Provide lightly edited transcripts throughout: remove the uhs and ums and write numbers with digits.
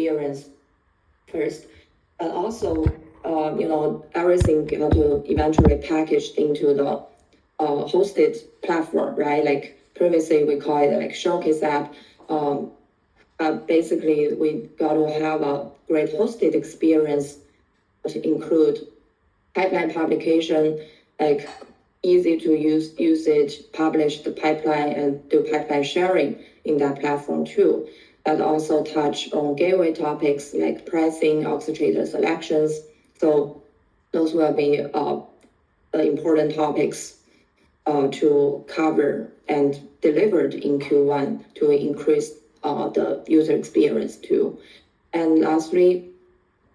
experience first. And also, everything got to eventually packaged into the hosted platform, right? Like previously we call it like showcase app. Basically, we got to have a great hosted experience to include pipeline publication, like easy to use usage, publish the pipeline and do pipeline sharing in that platform too. And also touch on gateway topics like pricing, orchestrator selections. So those will be the important topics to cover and delivered in Q1 to increase the user experience too. And lastly,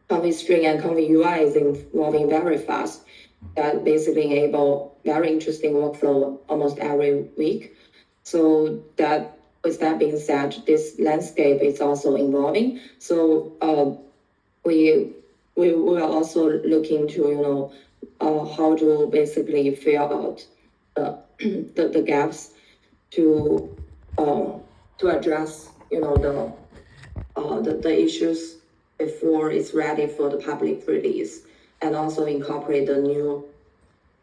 Confi String and Confi UI is evolving very fast. That basically enable very interesting workflow almost every week. So that with that being said, this landscape is also evolving. So we are also looking to how to basically fill out the gaps to address the issues before it's ready for the public release, and also incorporate the new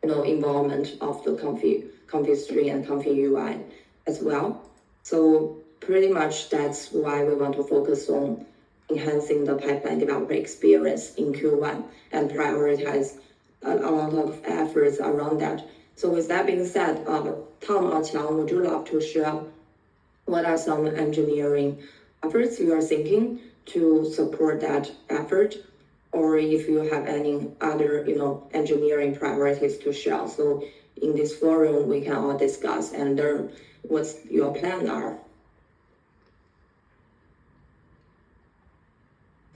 involvement of the Confi String and Confi UI as well. So pretty much that's why we want to focus on enhancing the pipeline developer experience in Q1 and prioritize a lot of efforts around that. So with that being said, Tom or Qiang, would you love to share what are some engineering efforts you are thinking to support that effort, or if you have any other engineering priorities to share? So in this forum, we can all discuss and learn what your plans are.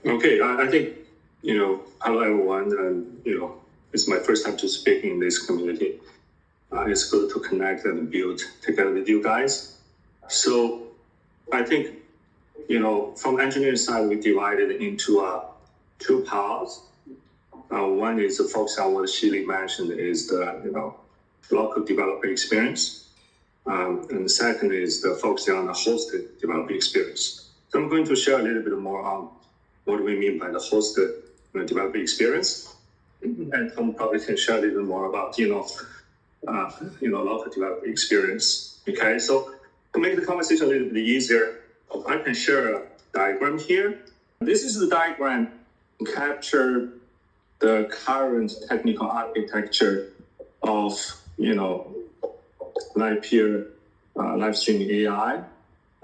Okay, I think, hello everyone, and, it's my first time to speak in this community. It's good to connect and build together with you guys. So I think, from engineering side, we divided into two parts. One is the focus on what Shili mentioned is the, local developer experience. And the second is the focus on the hosted developer experience. So I'm going to share a little bit more on what we mean by the hosted developer experience. And Tom probably can share a little more about, local developer experience. Okay, so to make the conversation a little bit easier, I can share a diagram here. This is the diagram capture the current technical architecture of, Livepeer, live streaming AI.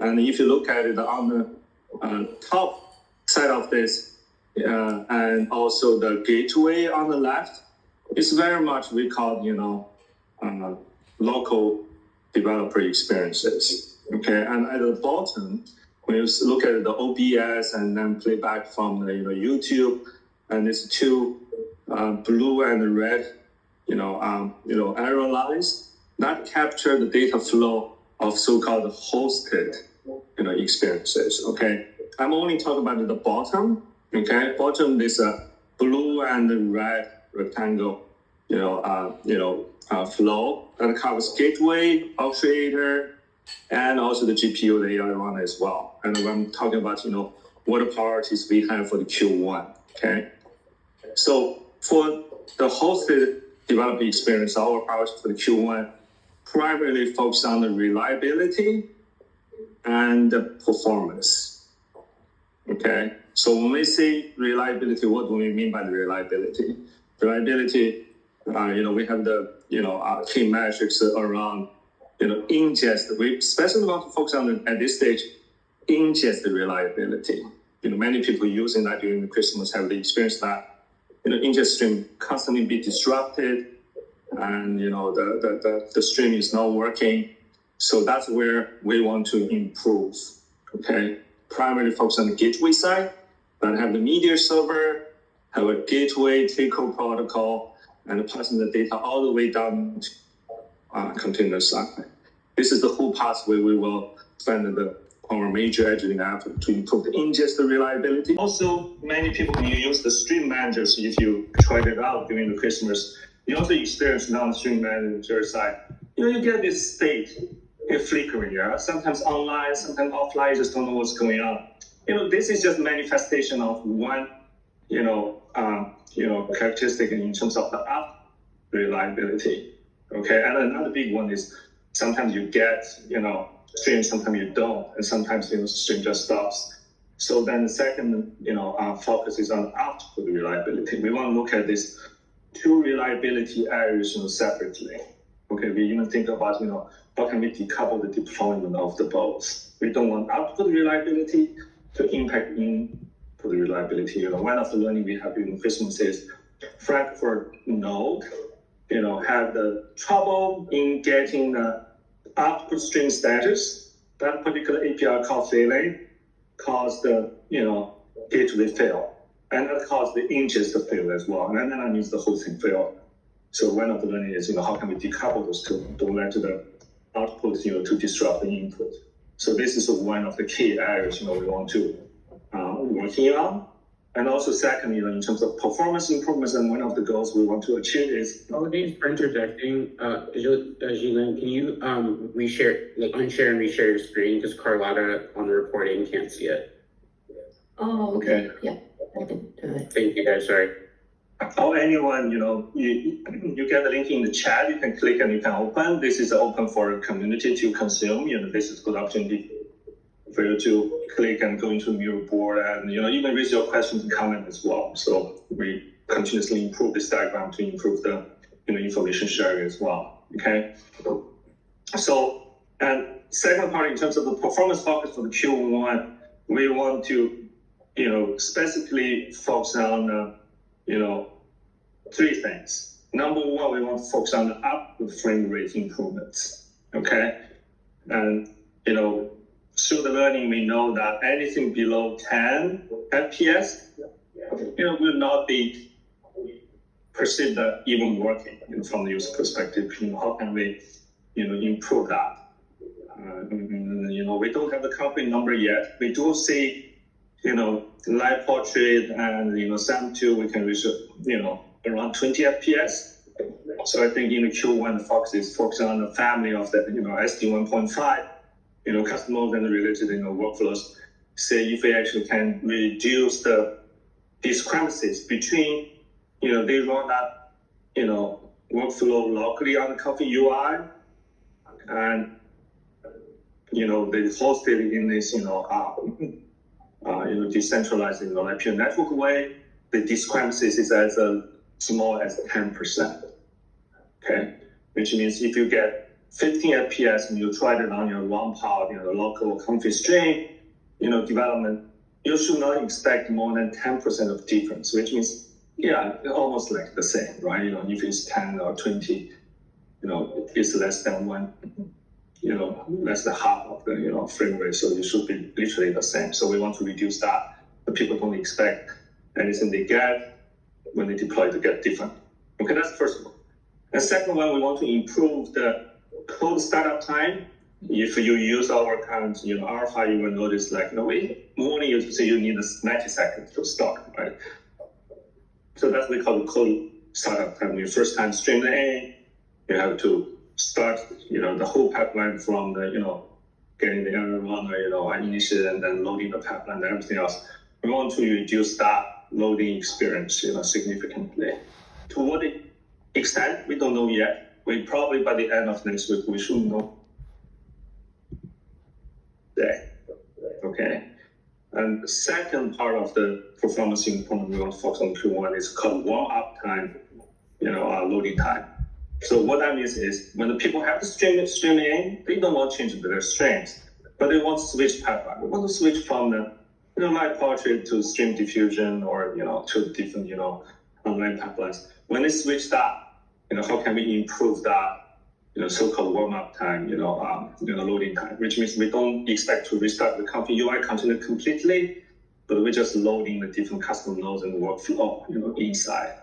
And if you look at it on the top side of this, and also the gateway on the left, it's very much we call, local developer experiences. Okay, and at the bottom, when you look at the OBS and then playback from the YouTube, and it's two blue and red, arrow lines that capture the data flow of so-called hosted, experiences. Okay, I'm only talking about the bottom. Okay, bottom is a blue and red rectangle, flow that covers gateway, orchestrator, and also the GPU, the AI one as well. And I'm talking about, what the priorities we have for the Q1. Okay, so for the hosted developer experience, our priority for the Q1 primarily focus on the reliability and the performance. Okay, so when we say reliability, what do we mean by the reliability? Reliability, we have the, key metrics around, ingest. We especially want to focus on, at this stage, ingest reliability. Many people using that during the Christmas have the experience that, ingest stream constantly be disrupted, and, the stream is not working. So that's where we want to improve. Okay, primarily focus on the gateway side, but have the media server, have a gateway takeover protocol, and passing the data all the way down to container side. This is the whole pathway we will spend our major engineering effort to improve the ingest reliability. Also, many people, when you use the stream managers, if you tried it out during the Christmas, you also experience on the stream manager side, you get this state flickering, yeah? Sometimes online, sometimes offline, you just don't know what's going on. this is just manifestation of one, characteristic in terms of the app reliability. Okay, and another big one is sometimes you get, stream, sometimes you don't, and sometimes, stream just stops. So then the second, our focus is on output reliability. We want to look at these two reliability areas, separately. Okay, we even think about, how can we decouple the deployment of the both? We don't want output reliability to impact input reliability. One of the learning we have in Christmas is Frankfurt node, had the trouble in getting the output stream status. That particular API call failing caused the, gateway fail. And that caused the ingest to fail as well. And then that means the whole thing failed. So one of the learning is, how can we decouple those two? Don't let the output, to disrupt the input. So this is one of the key areas, we want to working on. And also second, in terms of performance improvements, and one of the goals we want to achieve is... Apologies for interjecting. Jillian, can you unshare and reshare your screen? Because Carlotta on the recording can't see it. Oh, okay. Yeah, I can do it. Thank you guys, sorry. Or anyone, you get the link in the chat, you can click and you can open. This is open for a community to consume. This is a good opportunity for you to click and go into Miro board and, even raise your questions and comment as well. So we continuously improve this diagram to improve the, information sharing as well. Okay. So, and second part, in terms of the performance focus for the Q1, we want to, specifically focus on, three things. Number one, we want to focus on the output frame rate improvements. Okay. And, through the learning, we know that anything below 10 FPS, will not be perceived as even working, from the user perspective. How can we, improve that? We don't have the concrete number yet. We do see, live portrait and, SAM2, we can reach, around 20 FPS. So I think in the Q1, the focus is focusing on the family of the, SD 1.5. Customers and related, workflows. Say if we actually can reduce the discrepancies between, they run that, workflow locally on the Coffee UI, and, they host it in this, decentralized, Livepeer network way. The discrepancies is as small as 10%. Okay, which means if you get 15 FPS and you tried it on your long pod, local config string, development, you should not expect more than 10% of difference, which means, almost like the same, right? If it's 10 or 20, it's less than one, less than half of the, frame rate. So it should be literally the same. So we want to reduce that. But people don't expect anything they get when they deploy to get different. Okay, that's the first one. And second one, we want to improve the code startup time. If you use our current, alpha, you will notice we only used to say you need 90 seconds to start, right? So that's what we call the code startup time. Your first time stream in, you have to start, the whole pipeline from the, getting the error runner, initial and then loading the pipeline and everything else. We want to reduce that loading experience, significantly. To what extent, we don't know yet. We probably by the end of next week, we should know. Okay. And the second part of the performance improvement we want to focus on Q1 is called warm-up time, loading time. So what that means is when the people have the stream in, they don't want to change their streams, but they want to switch pipeline. They want to switch from the live portrait to stream diffusion or to different online pipelines. When they switch that, how can we improve that, so-called warm-up time, loading time, which means we don't expect to restart the Config UI container completely, but we're just loading the different custom nodes and workflow, inside.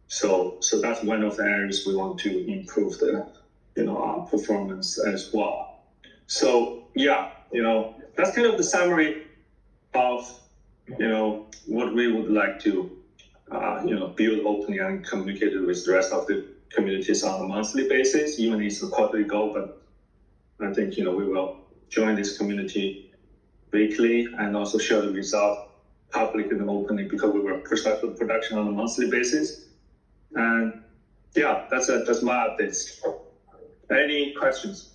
So that's one of the areas we want to improve the, performance as well. So that's kind of the summary of, what we would like to, build openly and communicate with the rest of the communities on a monthly basis. Even it's a quarterly goal, but I think, we will join this community, weekly and also share the result publicly and openly because we were pushing production on a monthly basis. And yeah, that's my updates. Any questions?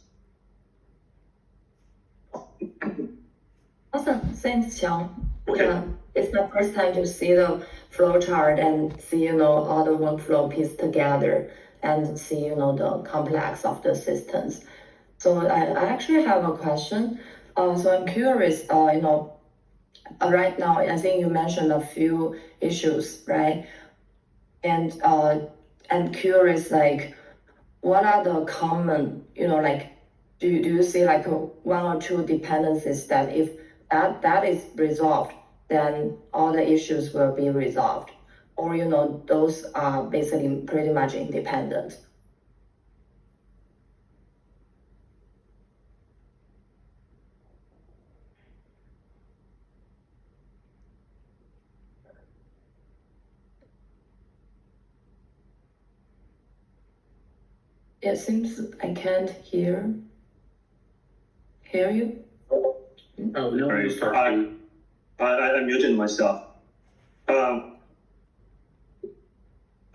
Awesome. Thanks, Qiang. Okay. Yeah, it's my first time to see the flow chart and see, all the workflow pieced together and see, the complex of the systems. So I actually have a question. So I'm curious, right now, I think you mentioned a few issues, right? And I'm curious, like, what are the common, do you see like one or two dependencies that if that is resolved, then all the issues will be resolved? Or, those are basically pretty much independent? It seems I can't hear you. Oh, no, Right. he's talking. I muted myself.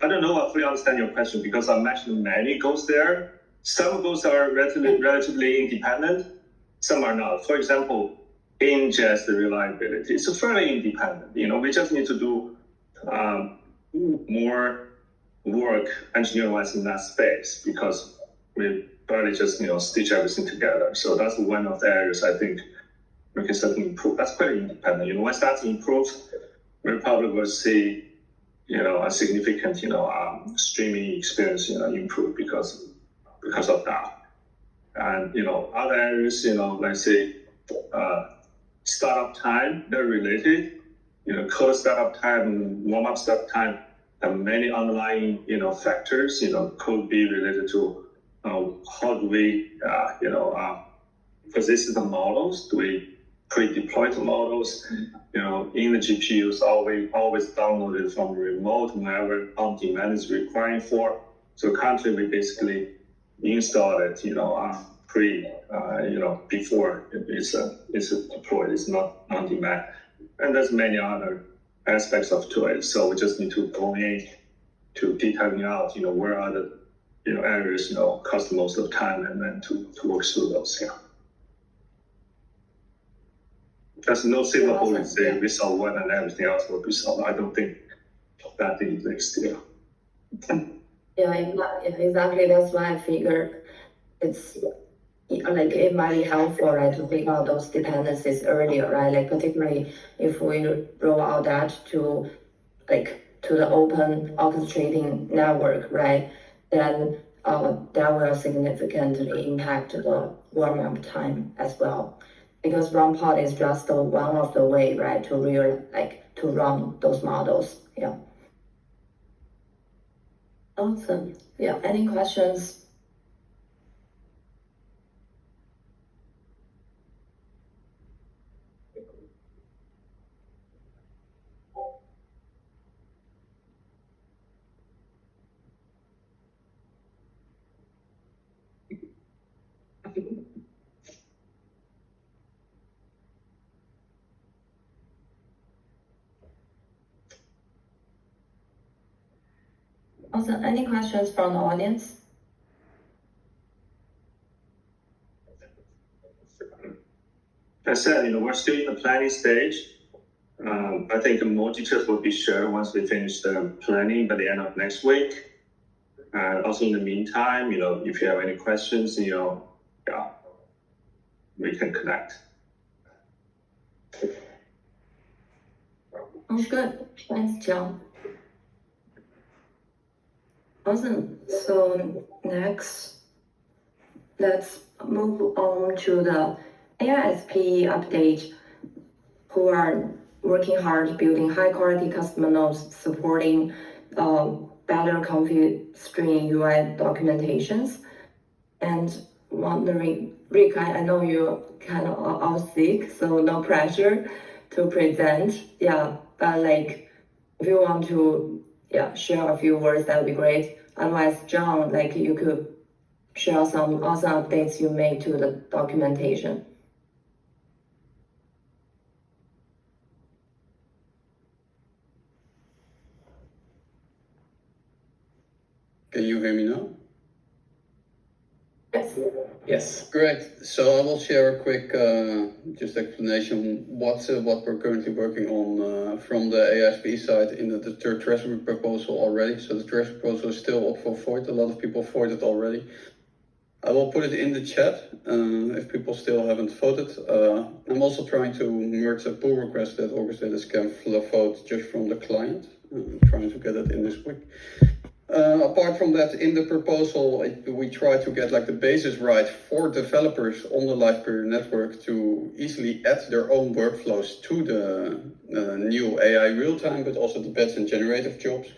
I don't know if we understand your question because I mentioned many goals there. Some goals are relatively independent, some are not. For example, ingest reliability. It's fairly independent. We just need to do more work engineering-wise in that space because we barely just stitch everything together. So that's one of the areas I think we can certainly improve. That's quite independent. Once that improves, we probably will see a significant streaming experience improve because of that. And other areas let's say startup time, they're related. Code startup time, warm-up startup time have many underlying factors could be related to how do we position the models. Do we pre-deploy the models in the GPUs? Always downloaded from remote whenever on demand is requiring for. So currently we basically install it before it's deployed. It's not on demand. And there's many other aspects of it. So we just need to go in to detailing out, where are the, areas, cost most of the time and then to work through those, yeah. There's no silver bullet saying we solve one and everything else will be solved. I don't think that exists, yeah. Yeah, exactly. That's why I figured it's like it might be helpful, right, to figure out those dependencies earlier, right? Like particularly if we roll out that to the open orchestrating network, right? Then that will significantly impact the warm-up time as well. Because run pod is just one of the way, right, to run those models. Yeah. Awesome. Yeah. Any questions? Awesome. Any questions from the audience? As I said, we're still in the planning stage. I think more details will be shared once we finish the planning by the end of next week. And also in the meantime, if you have any questions, we can connect. Oh, good. Thanks, John. Awesome. So next, let's move on to the AISP update, who are working hard building high quality customer nodes, supporting better config string UI documentations. And wondering, Rick, I know you're kind of all sick, so no pressure to present. Yeah, but like if you want to share a few words, that would be great. Otherwise, John, you could share some awesome updates you made to the documentation. Can you hear me now? Yes. Yes. Great. So I will share a quick just explanation what we're currently working on from the ASP side in the third treasury proposal already. So the treasury proposal is still up for vote. A lot of people voted already. I will put it in the chat if people still haven't voted. I'm also trying to merge a pull request that organizers can vote just from the client. Trying to get it in this week. Apart from that, in the proposal, we try to get like the basis right for developers on the Livepeer network to easily add their own workflows to the new AI real-time, but also the batch and generative jobs.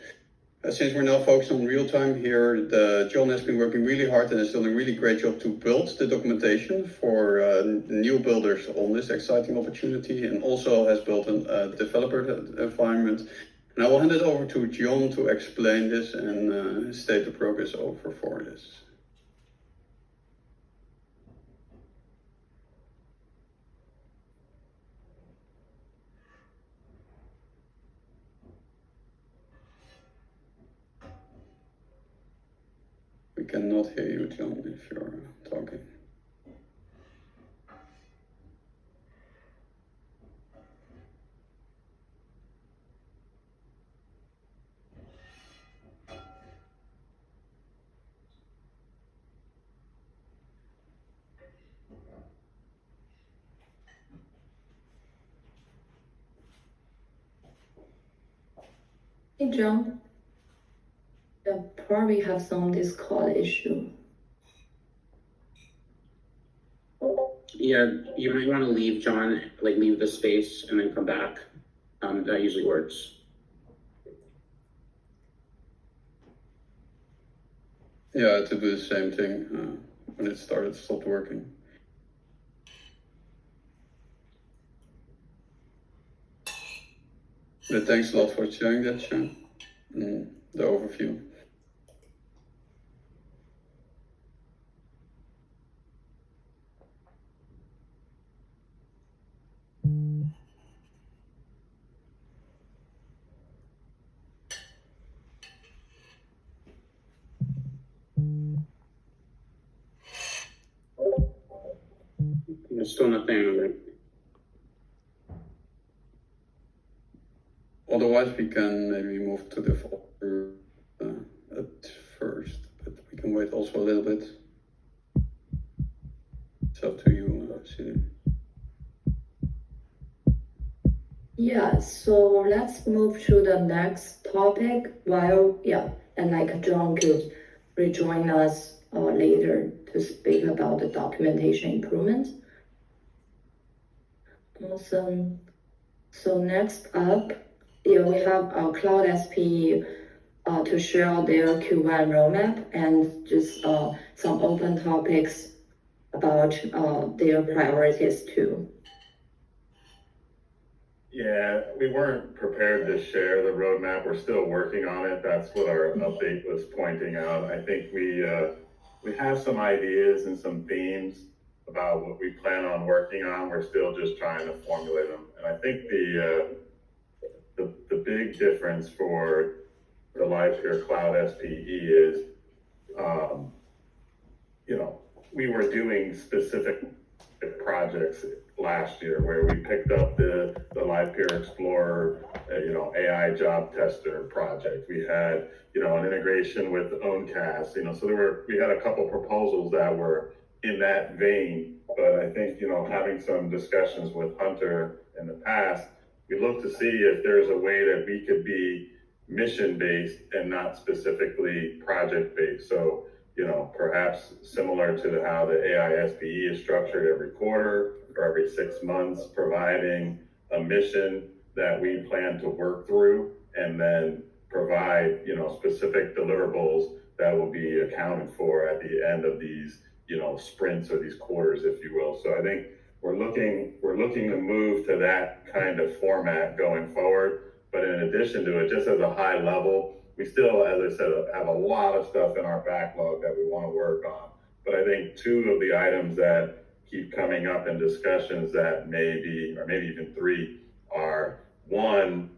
Since we're now focused on real-time here, John has been working really hard and has done a really great job to build the documentation for new builders on this exciting opportunity, and also has built a developer environment. And I will hand it over to John to explain this and state the progress over for this. We cannot hear you, John, if you're talking. Hey, John. You probably have some Discord issue. Yeah, you might want to leave, John, like leave the space and then come back. That usually works. Yeah, I had to do the same thing when it stopped working. But thanks a lot for sharing that, Sean. The overview. There's still nothing. Otherwise, we can maybe move to the folder at first, but we can wait also a little bit. It's up to you, Celine. Yeah, so let's move to the next topic and like John could rejoin us later to speak about the documentation improvements. Awesome. So next up, we have our Cloud SP to share their Q1 roadmap and just some open topics about their priorities too. Yeah, we weren't prepared to share the roadmap. We're still working on it. That's what our update was pointing out. I think we have some ideas and some themes about what we plan on working on. We're still just trying to formulate them. And I think the big difference for the Livepeer Cloud SPE is, we were doing specific projects last year where we picked up the Livepeer Explorer, AI job tester project. We had, an integration with OwnCast, so we had a couple proposals that were in that vein. But I think, having some discussions with Hunter in the past, we looked to see if there's a way that we could be mission-based and not specifically project-based. So, perhaps similar to how the AI SPE is structured every quarter or every 6 months, providing a mission that we plan to work through and then provide, specific deliverables that will be accounted for at the end of these, sprints or these quarters, if you will. So I think we're looking to move to that kind of format going forward. But in addition to it, just as a high level, we still, as I said, have a lot of stuff in our backlog that we want to work on. But I think 2 of the items that keep coming up in discussions that maybe, or maybe even 3, are one,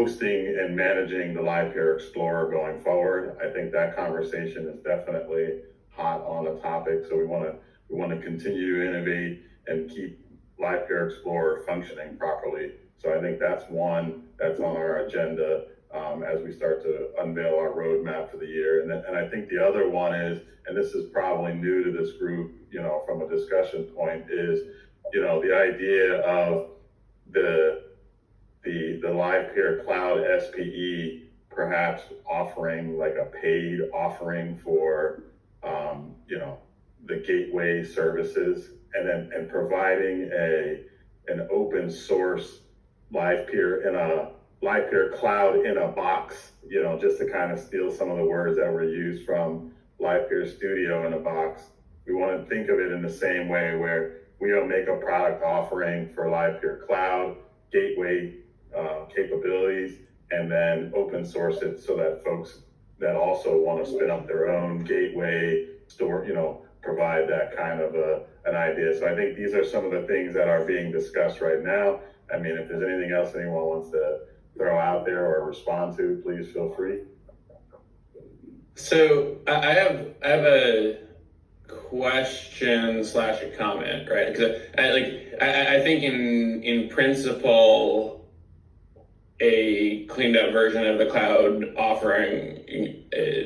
hosting and managing the Livepeer Explorer going forward. I think that conversation is definitely hot on the topic. So we want to continue to innovate and keep Livepeer Explorer functioning properly. So I think that's one that's on our agenda as we start to unveil our roadmap for the year. And I think the other one is, and this is probably new to this group, from a discussion point, is, the idea of the Livepeer Cloud SPE perhaps offering like a paid offering for, the gateway services, and providing an open source Livepeer Cloud in a box, just to kind of steal some of the words that were used from Livepeer Studio in a box. We want to think of it in the same way where we don't make a product offering for Livepeer Cloud, gateway capabilities, and then open source it so that folks that also want to spin up their own gateway store, provide that kind of an idea. So I think these are some of the things that are being discussed right now. I mean, if there's anything else anyone wants to throw out there or respond to, please feel free. So I have a question / a comment, right? Because I think in principle, a cleaned up version of the cloud offering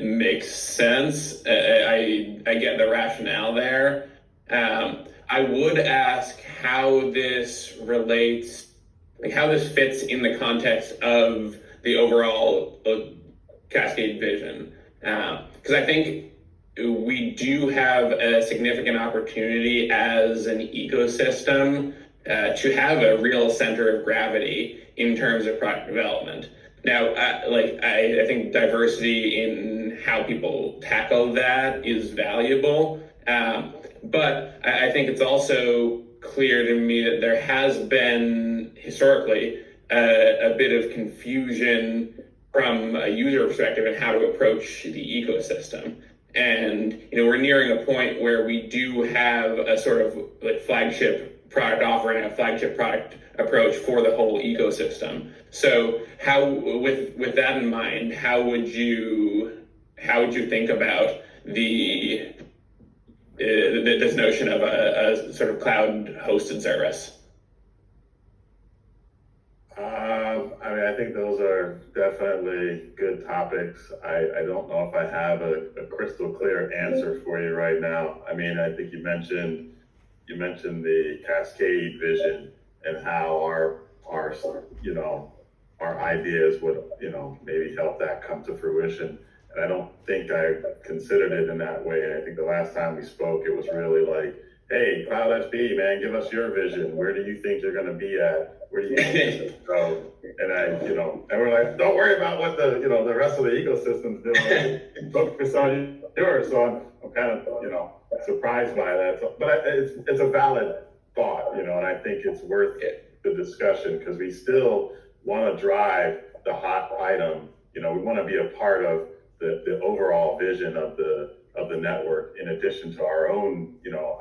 makes sense. I get the rationale there. I would ask how this relates, how this fits in the context of the overall Cascade vision. Because I think we do have a significant opportunity as an ecosystem to have a real center of gravity in terms of product development. Now, I think diversity in how people tackle that is valuable, but I think it's also clear to me that there has been historically a bit of confusion from a user perspective in how to approach the ecosystem. And we're nearing a point where we do have a sort of like flagship product offering, a flagship product approach for the whole ecosystem. So how, with that in mind, how would you think about this notion of a sort of cloud hosted service? I think those are definitely good topics. I don't know if I have a crystal clear answer for you right now. I mean, I think you mentioned the Cascade vision and how our ideas would, maybe help that come to fruition. And I don't think I considered it in that way. I think the last time we spoke, it was really like, hey, Cloud SPE, man, give us your vision. Where do you think you're going to be at? Where do you think you're going to go? And and we're like, don't worry about what the rest of the ecosystem's doing. Focus on yours. So I'm kind of, surprised by that. So, but it's a valid thought, and I think it's worth the discussion because we still want to drive the hot item. We want to be a part of the overall vision of the network in addition to our own,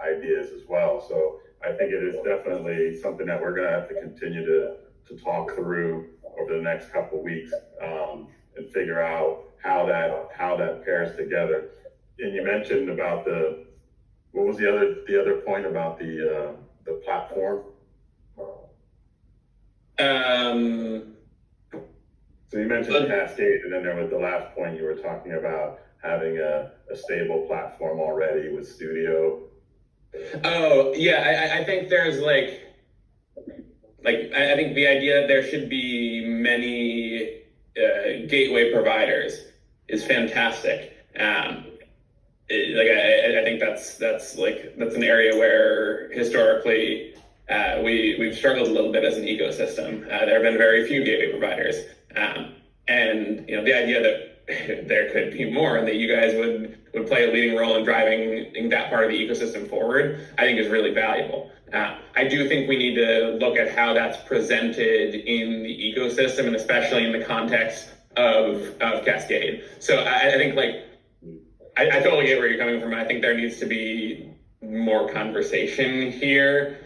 ideas as well. So I think it is definitely something that we're going to have to continue to talk through over the next couple of weeks and figure out how that pairs together. And you mentioned about what was the other point about the platform? So you mentioned Cascade, and then there was the last point you were talking about having a stable platform already with Studio. Oh yeah, I think there's I think the idea that there should be many gateway providers is fantastic. I think that's an area where historically we've struggled a little bit as an ecosystem. There have been very few gateway providers, and the idea that there could be more and that you guys would play a leading role in driving that part of the ecosystem forward, I think is really valuable. I do think we need to look at how that's presented in the ecosystem and especially in the context of Cascade. So I think I totally get where you're coming from. I think there needs to be more conversation here.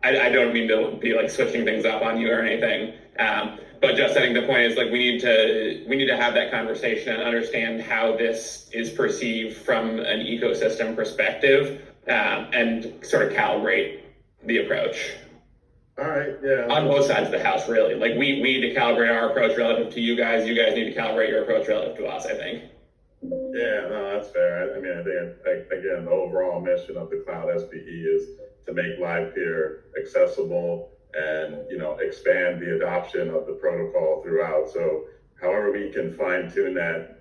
I don't mean to be like switching things up on you or anything. But just I think the point is like we need to have that conversation and understand how this is perceived from an ecosystem perspective, and sort of calibrate the approach All right, yeah. on both sides of the house. Really, like we need to calibrate our approach relative to you guys. You guys need to calibrate your approach relative to us, I think. Yeah, no, that's fair. I mean, I think, again, the overall mission of the Cloud SPE is to make Livepeer accessible and, expand the adoption of the protocol throughout. So however we can fine tune that,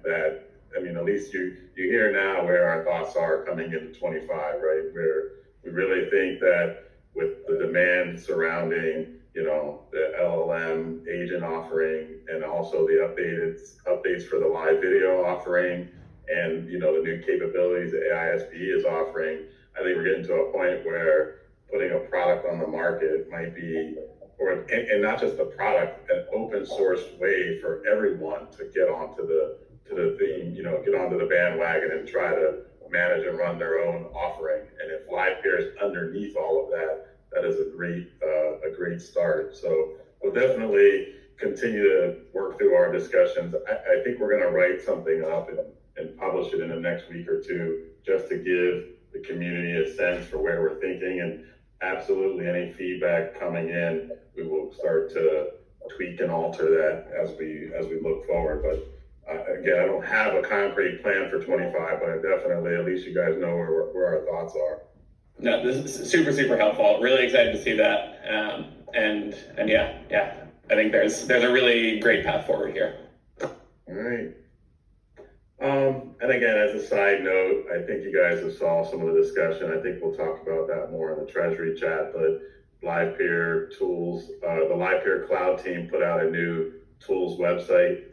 I mean, at least you hear now where our thoughts are coming into 25, right? Where we really think that with the demand surrounding, the LLM agent offering and also the updates for the live video offering, and the new capabilities that AISP is offering, I think we're getting to a point where putting a product on the market might be, and not just the product, an open source way for everyone to get onto the theme, get onto the bandwagon and try to manage and run their own offering. And if Livepeer is underneath all of that, that is a great start. So we'll definitely continue to work through our discussions. I think we're going to write something up and publish it in the next week or two, just to give the community a sense for where we're thinking. And absolutely any feedback coming in, we will start to tweak and alter that as we look forward. But again, I don't have a concrete plan for 25, but I definitely, at least you guys know where our thoughts are. No, this is super, super helpful. Really excited to see that. And yeah, I think there's a really great path forward here. All right. And again, as a side note, I think you guys have saw some of the discussion. I think we'll talk about that more in the Treasury chat, but Livepeer tools, the Livepeer cloud team put out a new tools website.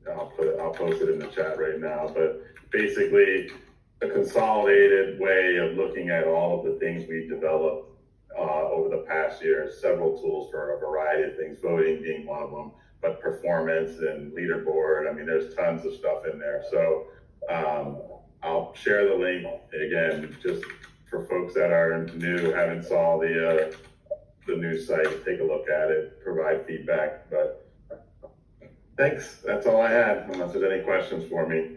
I'll post it in the chat right now, but basically a consolidated way of looking at all of the things we developed over the past year, several tools for a variety of things, voting being one of them, but performance and leaderboard. I mean, there's tons of stuff in there. So I'll share the link again, just for folks that are new, haven't saw the new site, take a look at it, provide feedback. But thanks, that's all I had, unless there's any questions for me.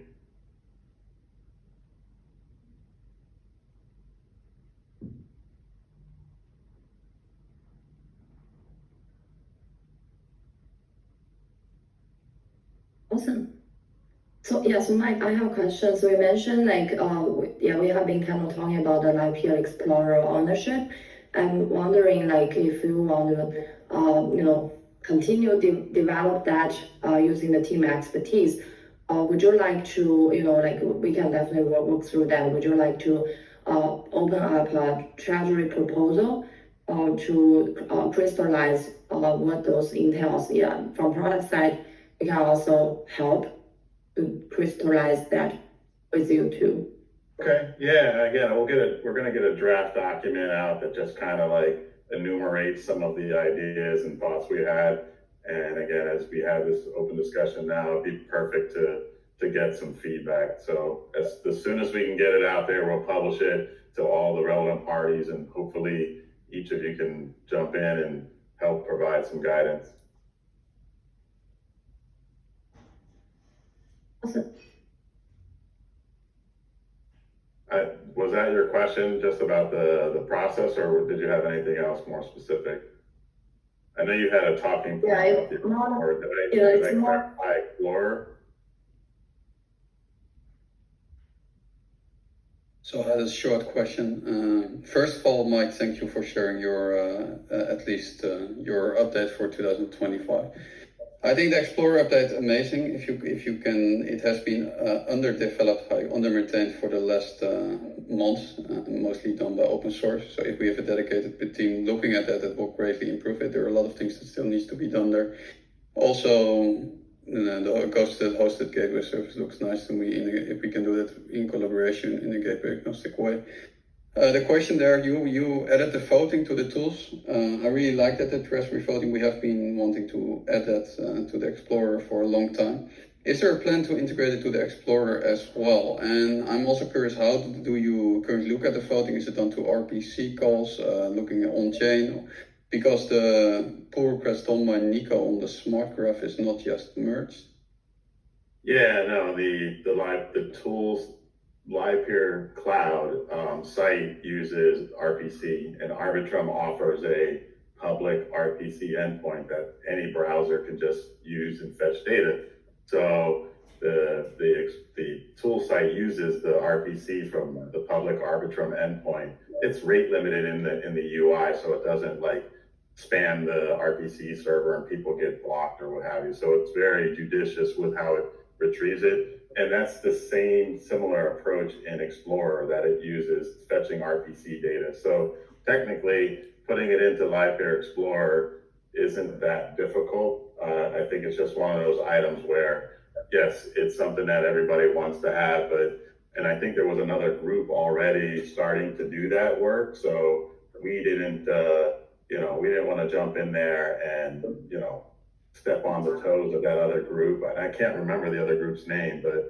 Awesome. So Mike, I have a question. So you mentioned we have been kind of talking about the Livepeer Explorer ownership. I'm wondering if you want to continue to develop that using the team expertise. Would you like to we can definitely work through that. Would you like to open up a treasury proposal to crystallize what those entails? Yeah, from product side, we can also help to crystallize that with you too. Okay, yeah, again, we're gonna get a draft document out that just kind of enumerates some of the ideas and thoughts we had. And again, as we have this open discussion now, it'd be perfect to get some feedback. So as soon as we can get it out there, we'll publish it to all the relevant parties, and hopefully each of you can jump in and help provide some guidance. Awesome. Was that your question, just about the process, or did you have anything else more specific? I know you had a talking point. Yeah, it's more. Did I clarify Explorer? So I had a short question. First of all, Mike, thank you for sharing your at least your update for 2025. I think the Explorer update amazing. If you can, it has been underdeveloped, under-maintained for the last months, mostly done by open source. So if we have a dedicated team looking at that, it will greatly improve it. There are a lot of things that still needs to be done there. Also, the hosted gateway service looks nice to me. If we can do that in collaboration in a gateway agnostic way. The question there, you added the voting to the tools. I really like that, the treasury voting. We have been wanting to add that to the Explorer for a long time. Is there a plan to integrate it to the Explorer as well? And I'm also curious, how do you currently look at the voting? Is it done to RPC calls, looking on-chain? Because the pull request done by Nico on the smart graph is not just merged. Yeah, no, the tools Livepeer cloud site uses RPC, and Arbitrum offers a public RPC endpoint that any browser can just use and fetch data. So the tool site uses the RPC from the public Arbitrum endpoint. It's rate limited in the UI, so it doesn't like spam the RPC server and people get blocked or what have you. So it's very judicious with how it retrieves it. And that's the same similar approach in Explorer that it uses fetching RPC data. So technically putting it into Livepeer Explorer isn't that difficult. I think it's just one of those items where, yes, it's something that everybody wants to have, and I think there was another group already starting to do that work. So we didn't, we didn't want to jump in there and, step on the toes of that other group. I can't remember the other group's name, but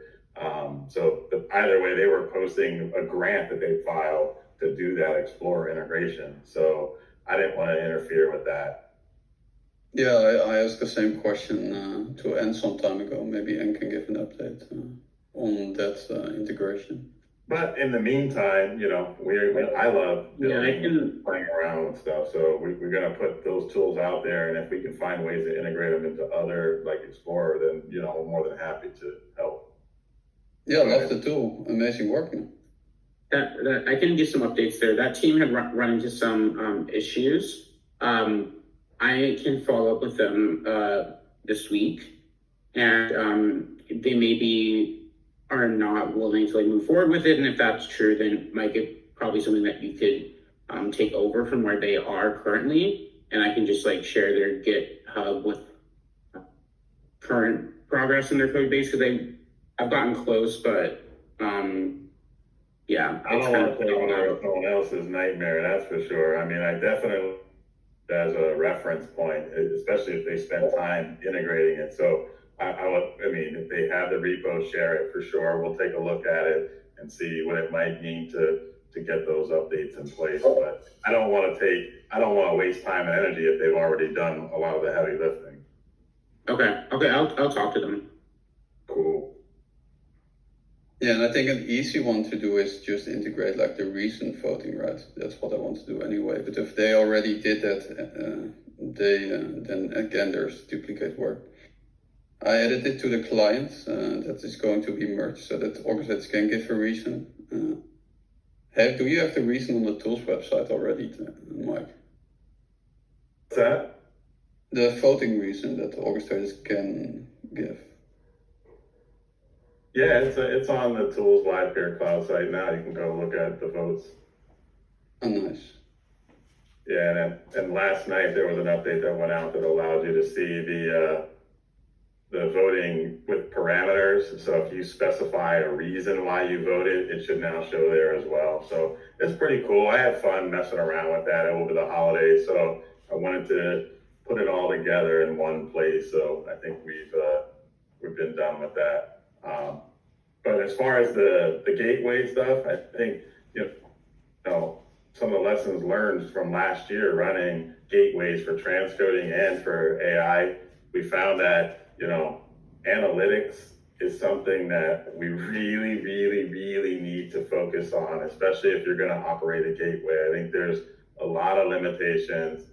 either way, they were posting a grant that they filed to do that Explorer integration. So I didn't want to interfere with that. Yeah, I asked the same question to Anne some time ago. Maybe Anne can give an update on that integration. But in the meantime, I love playing around with stuff. So we're going to put those tools out there. And if we can find ways to integrate them into other, like Explorer, then, we're more than happy to help. Yeah, I love the tool. Amazing work, man. That I can give some updates there. That team had run into some issues. I can follow up with them this week, and they maybe are not willing to move forward with it. And if that's true, then it might get probably something that you could take over from where they are currently, and I can just share their GitHub with current progress in their code base, because I've gotten close, but yeah. I don't want to take on someone else's nightmare, that's for sure. I mean, I definitely, as a reference point, especially if they spend time integrating it. So if they have the repo, share it for sure. We'll take a look at it and see what it might mean to get those updates in place. But I don't want to waste time and energy if they've already done a lot of the heavy lifting. Okay, I'll talk to them. Cool. Yeah, and I think an easy one to do is just integrate the recent voting, right? That's what I want to do anyway. But if they already did that, then again, there's duplicate work. I added it to the client that is going to be merged so that organizers can give a reason. Do you have the reason on the tools website already, Mike? What's that? The voting reason that the orchestrators can give. Yeah, it's on the tools Livepeer cloud site now. You can go look at the votes. Oh, nice. Yeah, and last night there was an update that went out that allowed you to see the voting with parameters. So if you specify a reason why you voted, it should now show there as well. So it's pretty cool. I had fun messing around with that over the holidays. So I wanted to put it all together in one place. So I think we've been done with that. But as far as the gateway stuff, I think, some of the lessons learned from last year running gateways for transcoding and for AI, we found that, analytics is something that we really, really, really need to focus on, especially if you're going to operate a gateway. I think there's a lot of limitations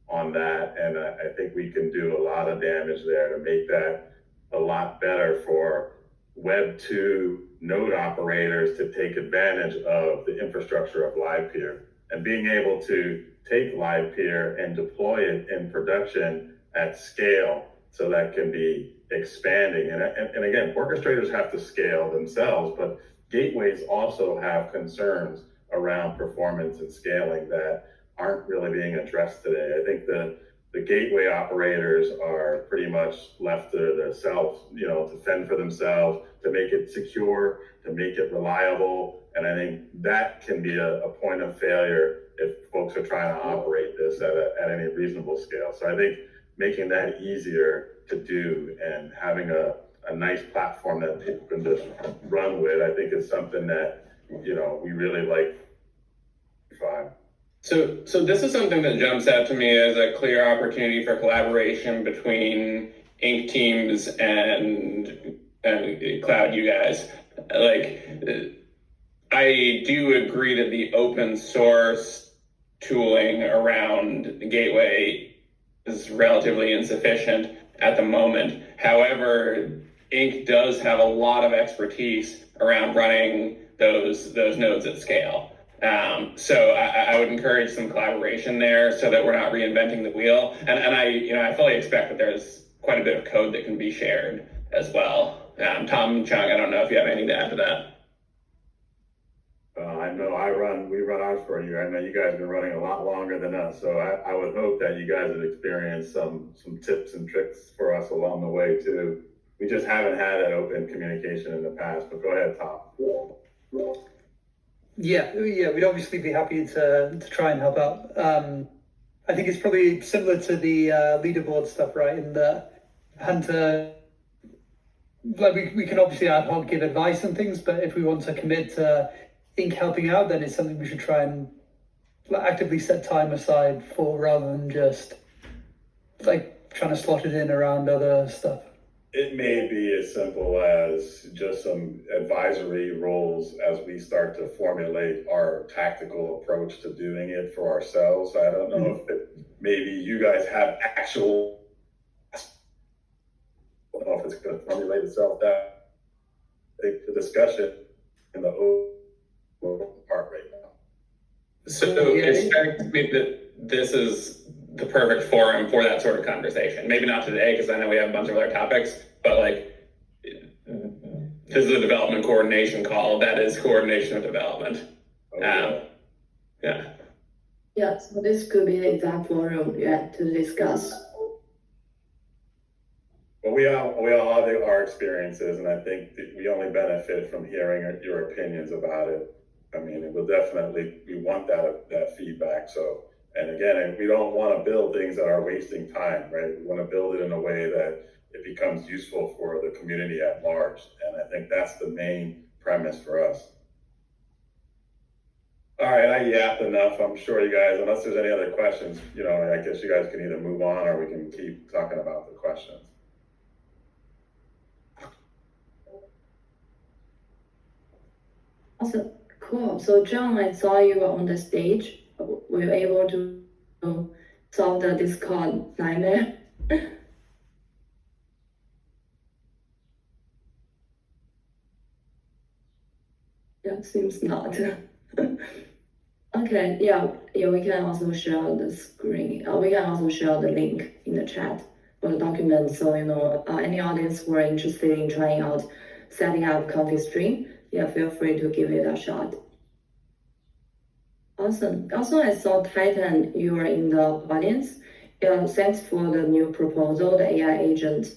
on that, and I think we can do a lot of damage there to make that a lot better for Web 2 node operators to take advantage of the infrastructure of Livepeer, and being able to take Livepeer and deploy it in production at scale so that can be expanding. And again, orchestrators have to scale themselves, but gateways also have concerns around performance and scaling that aren't really being addressed today. I think the gateway operators are pretty much left to themselves, to fend for themselves, to make it secure, to make it reliable. And I think that can be a point of failure if folks are trying to operate this at any reasonable scale. So I think making that easier to do and having a a nice platform that people can just run with. I think it's something that, you know, we really like. Fine. So this is something that jumps out to me as a clear opportunity for collaboration between Inc. teams and Cloud, you guys. Like, I do agree that the open source tooling around Gateway is relatively insufficient at the moment. However, Inc. does have a lot of expertise around running those nodes at scale. So I would encourage some collaboration there so that we're not reinventing the wheel. And I fully expect that there's quite a bit of code that can be shared as well. Tom, Chung, I don't know if you have anything to add to that. I know we run ours for a year. I know you guys have been running a lot longer than us. So I would hope that you guys have experienced some tips and tricks for us along the way too. We just haven't had that open communication in the past, but go ahead, Tom. Yeah, we'd obviously be happy to try and help out. I think it's probably similar to the leaderboard stuff, right? In the Hunter, like we can obviously ad hoc give advice and things, but if we want to commit to Inc. helping out, then it's something we should try and actively set time aside for, rather than just like trying to slot it in around other stuff. It may be as simple as just some advisory roles as we start to formulate our tactical approach to doing it for ourselves. I don't know if maybe you guys have actual, I don't know if it's going to formulate itself that. I think the discussion in the overall part right now. So it strikes me that this is the perfect forum for that sort of conversation. Maybe not today, because I know we have a bunch of other topics, but like, this is a development coordination call. That is coordination of development. Okay. Yeah, so this could be the exact forum to discuss. Well, we all have our experiences, and I think that we only benefit from hearing your opinions about it. I mean, it will definitely, we want that feedback. So, and again, we don't want to build things that are wasting time, right? We want to build it in a way that it becomes useful for the community at large. And I think that's the main premise for us. All right, I yapped enough. I'm sure you guys, unless there's any other questions, you know, I guess you guys can either move on or we can keep talking about the questions. Awesome, cool. So John, I saw you were on the stage. Were you able to solve the Discord nightmare? Yeah, seems not. Okay, yeah, we can also share the screen. We can also share the link in the chat for the document. So, you know, any audience who are interested in trying out setting up Comfy Stream, yeah, feel free to give it a shot. Awesome. Also, I saw Titan, you are in the audience. Yeah, thanks for the new proposal, the AI agent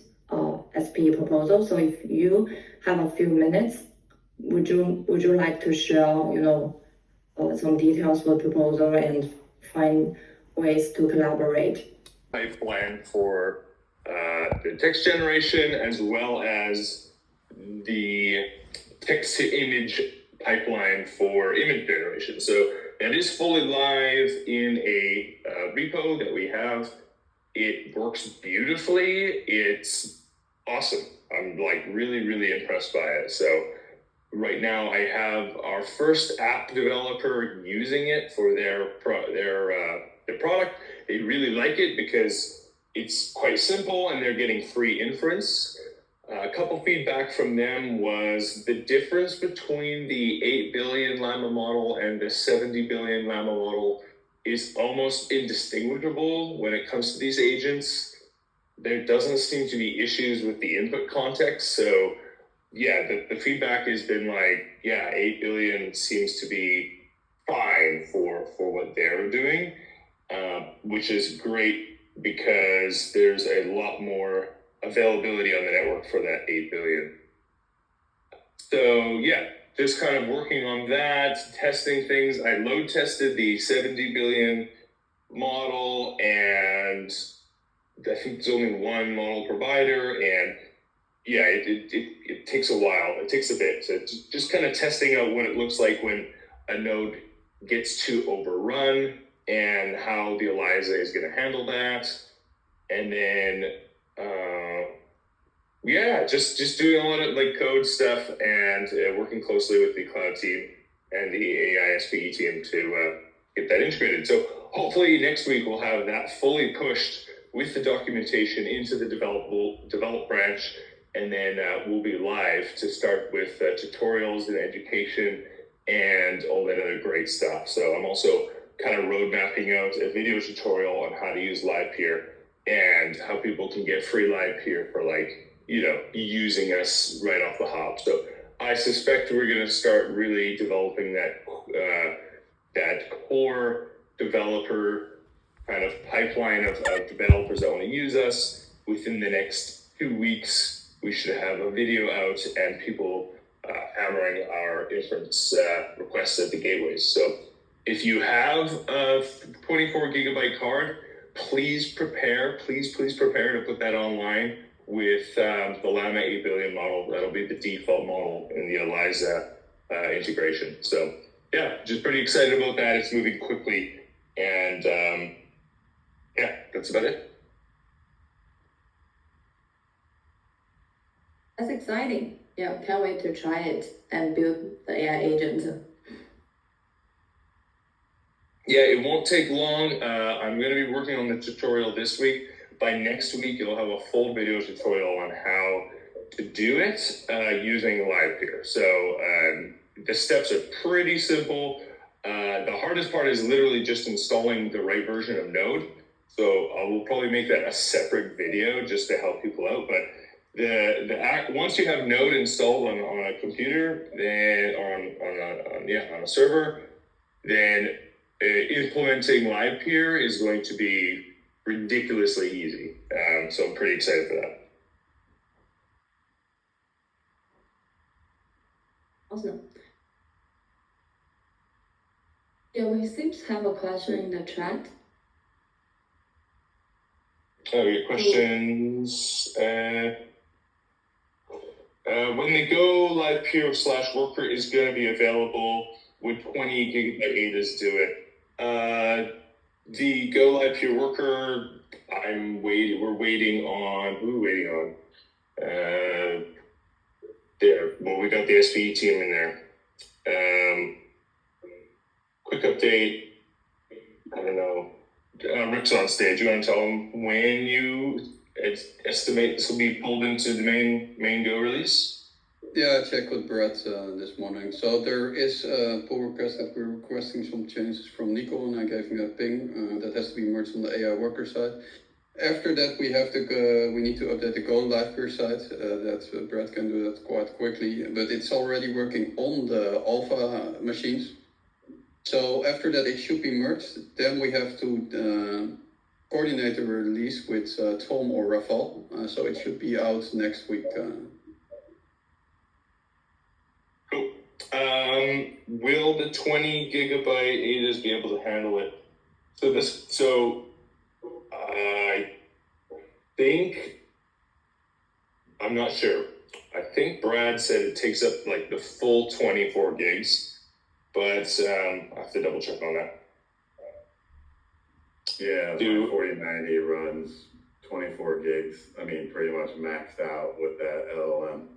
SP proposal. So if you have a few minutes, would you like to share, you know, some details for the proposal and find ways to collaborate? Pipeline for the text generation as well as the text to image pipeline for image generation. So that is fully live in a repo that we have. It works beautifully. It's awesome. I'm like really impressed by it. So right now I have our first app developer using it for their product. They really like it because it's quite simple and they're getting free inference. A couple feedback from them was the difference between the 8 billion llama model and the 70 billion llama model is almost indistinguishable when it comes to these agents. There doesn't seem to be issues with the input context. So yeah, the feedback has been like, yeah, 8 billion seems to be fine for what they're doing, which is great because there's a lot more availability on the network for that 8 billion. So yeah, just kind of working on that, testing things. I load tested the 70 billion model, and I think there's only one model provider, and yeah, it takes a while. It takes a bit. So just kind of testing out what it looks like when a node gets to overrun and how the ELIZA is going to handle that. And then, yeah, just doing a lot of like code stuff and working closely with the cloud team and the AISPE team to get that integrated. So hopefully next week we'll have that fully pushed with the documentation into the develop branch, and then we'll be live to start with tutorials and education and all that other great stuff. So I'm also kind of road mapping out a video tutorial on how to use Livepeer and how people can get free Livepeer for like, you know, using us right off the hop. So I suspect we're going to start really developing that that core developer kind of pipeline of developers that want to use us. Within the next 2 weeks, we should have a video out and people hammering our inference requests at the gateways. So if you have a 24 gigabyte card, please prepare to put that online with the Llama 8 billion model. That'll be the default model in the ELIZA integration. So yeah, just pretty excited about that. It's moving quickly, and yeah, that's about it. That's exciting. Yeah, can't wait to try it and build the AI agent. Yeah, it won't take long. I'm going to be working on the tutorial this week. By next week, you'll have a full video tutorial on how to do it using Livepeer. So the steps are pretty simple. The hardest part is literally just installing the right version of Node. So we'll probably make that a separate video just to help people out. But once you have Node installed on a computer, then on a server, then implementing Livepeer is going to be ridiculously easy. So I'm pretty excited for that. Awesome. Yeah, we seem to have a question in the chat. Oh, your questions. When the Go Livepeer /worker is going to be available, would 20 gigabyte ADAs do it? The Go Livepeer worker, we're waiting on. Who are we waiting on? There. Well, we got the SPE team in there. Quick update. I don't know. Rick's on stage. You want to tell him when you estimate this will be pulled into the main Go release? Yeah, I checked with Brett this morning. So there is a pull request that we're requesting some changes from Nico, and I gave him a ping that has to be merged on the AI worker side. After that, we need to update the Go Livepeer side. That Brett can do that quite quickly, but it's already working on the alpha machines. So after that, it should be merged. Then we have to coordinate the release with Tom or Rafal. So it should be out next week. Cool. Will the 20 gigabyte ADAs be able to handle it? So I think, I'm not sure. I think Brad said it takes up like the full 24 gigs, but I have to double check on that. Yeah, the 4090 runs 24 gigs. I mean, pretty much maxed out with that LLM.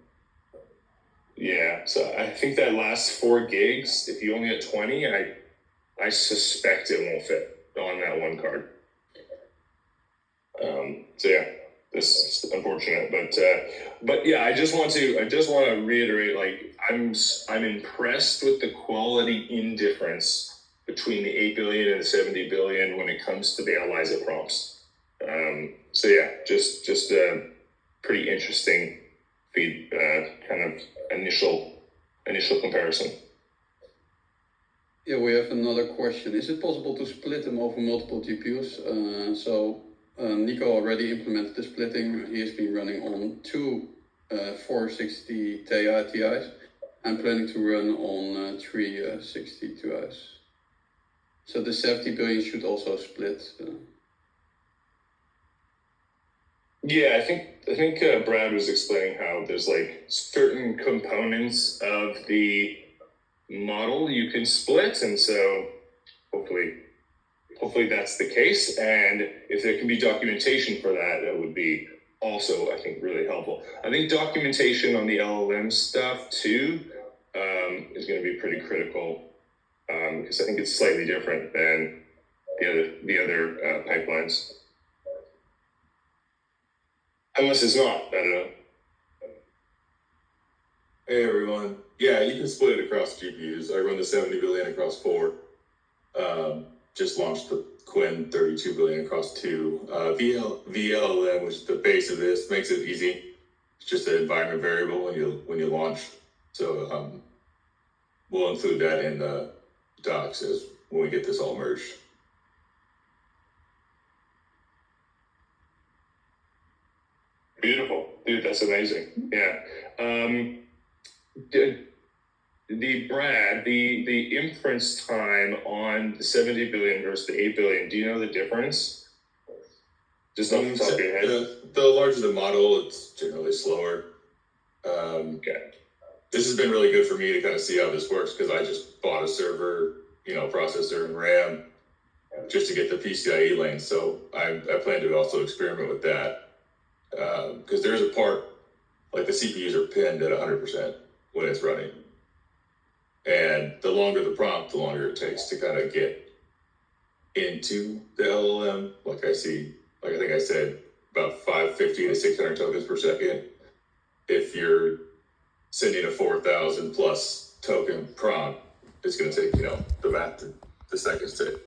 Yeah, so I think that last 4 gigs, if you only get 20, I suspect it won't fit on that one card. So yeah, this is unfortunate, but yeah, I just want to reiterate, like I'm impressed with the quality indifference between the 8 billion and the 70 billion when it comes to the ELIZA prompts. So yeah, just a pretty interesting kind of initial comparison. Yeah, we have another question. Is it possible to split them over multiple GPUs? Nico already implemented the splitting. He has been running on 2 460 Ti's. I'm planning to run on 3 62Is. So the 70 billion should also split. Yeah, I think I think Brad was explaining how there's like certain components of the model you can split, and so hopefully that's the case. And if there can be documentation for that, that would be also, I think, really helpful. I think documentation on the LLM stuff too is going to be pretty critical because I think it's slightly different than the other pipelines. Unless it's not, I don't know. Hey everyone. Yeah, you can split it across GPUs. I run the 70 billion across 4. Just launched the Quinn 32 billion across 2. VLLM, which is the base of this, makes it easy. It's just an environment variable when you launch. So we'll include that in the docs as when we get this all merged. Beautiful, dude. That's amazing. Yeah. The inference time on the 70 billion versus the 8 billion. Do you know the difference? Just off the top of your head. The larger the model, it's generally slower. Okay. This has been really good for me to kind of see how this works because I just bought a server, processor and RAM just to get the PCIe lane. So I plan to also experiment with that because there's a part like the CPUs are pinned at 100% when it's running. And the longer the prompt, the longer it takes to kind of get into the LLM. Like I think I said, about 550 to 600 tokens per second. If you're sending a 4,000 plus token prompt, it's going to take, the seconds to